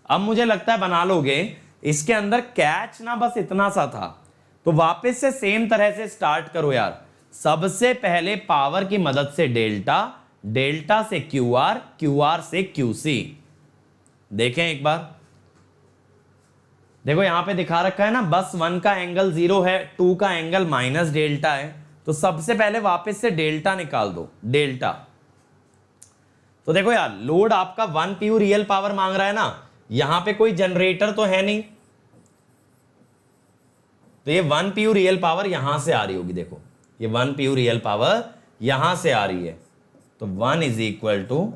अब मुझे लगता है बना लोगे। इसके अंदर कैच ना बस इतना सा था, तो वापस से सेम तरह से स्टार्ट करो यार। सबसे पहले पावर की मदद से डेल्टा, डेल्टा से QR, QR से QC। देखें एक बार, देखो यहां पे दिखा रखा है ना, बस 1 का एंगल 0 है, 2 का एंगल माइनस डेल्टा है, तो सबसे पहले वापस से डेल्टा निकाल दो, डेल्टा। तो देखो यार लोड आपका 1 PU रियल पावर मांग रहा है ना, यहां पे कोई जनरेटर तो है नहीं, तो ये 1 PU रियल पावर यहां से आ रही होगी। देखो ये 1 PU रियल पावर यहां से आ रही है, तो 1 is equal to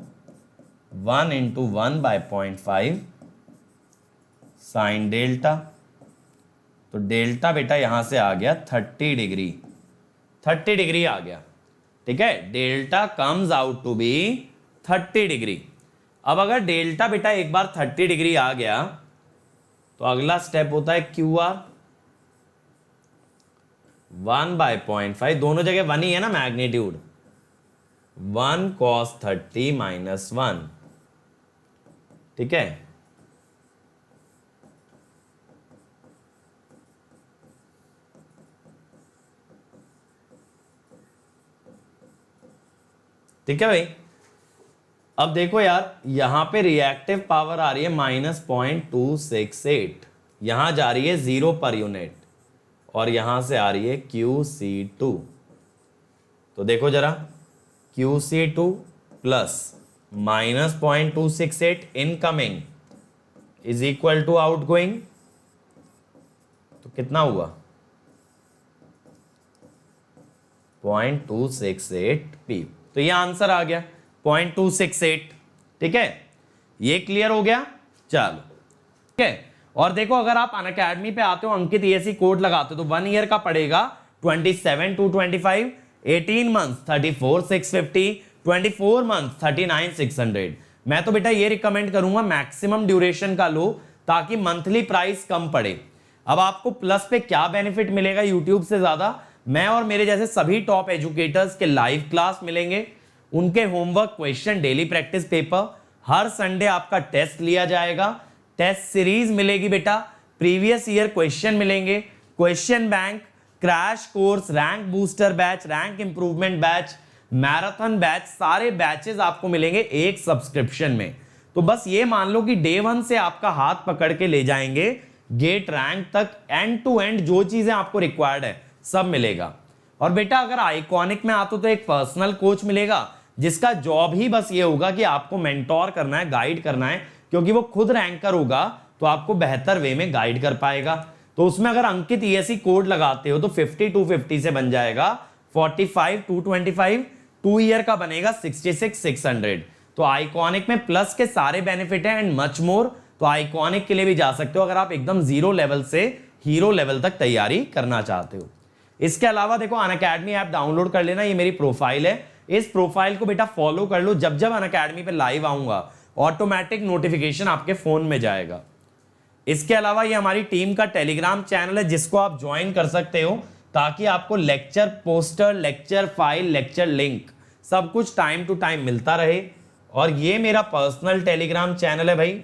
1 into 1/0.5 sine delta. तो डेल्टा बेटा यहां से आ गया 30 डिग्री, 30 डिग्री आ गया, ठीक है। Delta comes out to be 30 degree. अब अगर डेल्टा बेटा एक बार 30 डिग्री आ गया तो अगला स्टेप होता है क्यू आर, 1/0.5, दोनों जगह 1 ही है ना मैग्नीट्यूड, 1 cos 30 माइनस 1, ठीक है। ठीक है भाई। अब देखो यार, यहां पे रिएक्टिव पावर आ रही है -0.268, यहां जा रही है 0 पर यूनिट, और यहां से आ रही है QC2। तो देखो जरा, QC2 प्लस -0.268 incoming is equal to outgoing, तो कितना हुआ 0.268p। तो ये आंसर आ गया 0.268, ठीक है। ये क्लियर हो गया, चलो ठीक है। और देखो, अगर आप अनअकैडमी पे आते हो, अंकित ESE कोड लगाते हो, तो 1 ईयर का पड़ेगा 27,225, 18 मंथ 34,650, 24 मंथ 39,600। मैं तो बेटा ये रिकमेंड करूंगा मैक्सिमम ड्यूरेशन का लो, ताकि मंथली प्राइस कम पड़े। अब आपको प्लस पे क्या बेनिफिट मिलेगा यूट्यूब से ज्यादा, मैं और मेरे जैसे सभी टॉप एजुकेटर्स के लाइव क्लास मिलेंगे, उनके homework question, daily practice paper, हर संडे आपका टेस्ट लिया जाएगा, टेस्ट सीरीज मिलेगी बेटा, प्रीवियस ईयर क्वेश्चन मिलेंगे, question bank, crash course, rank booster batch, rank improvement batch, marathon batch, सारे बैचेस आपको मिलेंगे एक सब्सक्रिप्शन में। तो बस ये मान लो कि डे 1 से आपका हाथ पकड़ के ले जाएंगे गेट रैंक तक, एंड टू एंड जो चीजें आपको रिक्वायर्ड है सब मिलेगा। और बेटा अगर आइकॉनिक में आते हो तो एक पर्सनल कोच मिलेगा, जिसका जॉब ही बस ये होगा कि आपको मेंटोर करना है, गाइड करना है, क्योंकि वो खुद रैंकर होगा तो आपको बेहतर वे में गाइड कर पाएगा। तो उसमें अगर अंकित ESE कोड लगाते हो तो 50,250 से बन जाएगा 45,225, 2 ईयर का बनेगा 66,600। तो आइकॉनिक में प्लस के सारे बेनिफिट है एंड मच मोर। तो आइकॉनिक के लिए भी जा सकते हो अगर आप एकदम जीरो लेवल से हीरो लेवल तक तैयारी करना चाहते हो। इसके अलावा देखो, अनअकैडमी ऐप डाउनलोड कर लेना, ये मेरी प्रोफाइल है, इस प्रोफाइल को बेटा फॉलो कर लो। जब जब अनअकैडमी पे लाइव आऊंगा ऑटोमेटिक नोटिफिकेशन आपके फोन में जाएगा। इसके अलावा ये हमारी टीम का टेलीग्राम चैनल है, जिसको आप ज्वाइन कर सकते हो, ताकि आपको lecture poster, lecture file, lecture link सब कुछ टाइम टू टाइम मिलता रहे। और ये मेरा पर्सनल टेलीग्राम चैनल है भाई,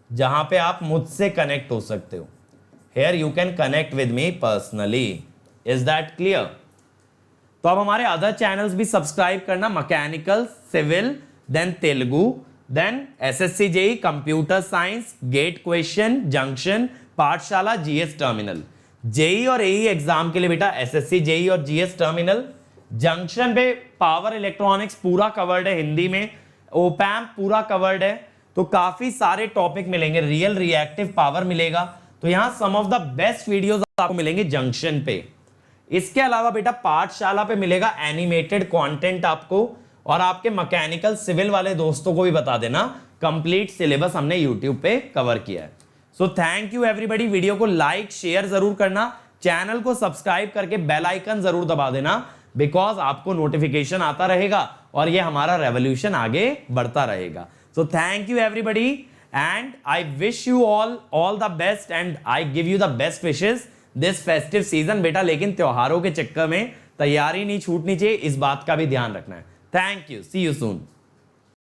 जहां पे आप मुझसे कनेक्ट हो सकते हो। Here you can connect with me personally, is that clear? तो अब हमारे अदर चैनल्स भी सब्सक्राइब करना, mechanical, civil, then Telugu, then SSC JEE, computer science, GATE question, junction, Pathshala, GS terminal. JEE और AE एग्जाम के लिए बेटा SSC JEE और GS टर्मिनल। जंक्शन पे पावर इलेक्ट्रॉनिक्स पूरा कवर्ड है, हिंदी में ओपैम्प पूरा कवर्ड है, तो काफी सारे टॉपिक मिलेंगे, रियल रिएक्टिव पावर मिलेगा। तो यहां सम ऑफ द बेस्ट वीडियोस आपको मिलेंगे जंक्शन पे। इसके अलावा बेटा पाठशाला पे मिलेगा एनिमेटेड कंटेंट आपको, और आपके मैकेनिकल सिविल वाले दोस्तों को भी बता देना, कंप्लीट सिलेबस हमने यूट्यूब पे कवर किया है। So thank you everybody. Video को लाइक शेयर जरूर करना, चैनल को सब्सक्राइब करके बेल आइकन जरूर दबा देना, बिकॉज आपको नोटिफिकेशन आता रहेगा और ये हमारा रेवोल्यूशन आगे बढ़ता रहेगा। So thank you everybody and I wish you all the best and I give you the best wishes this festive season बेटा। लेकिन त्योहारों के चक्कर में तैयारी नहीं छूटनी चाहिए, इस बात का भी ध्यान रखना है। Thank you, see you soon.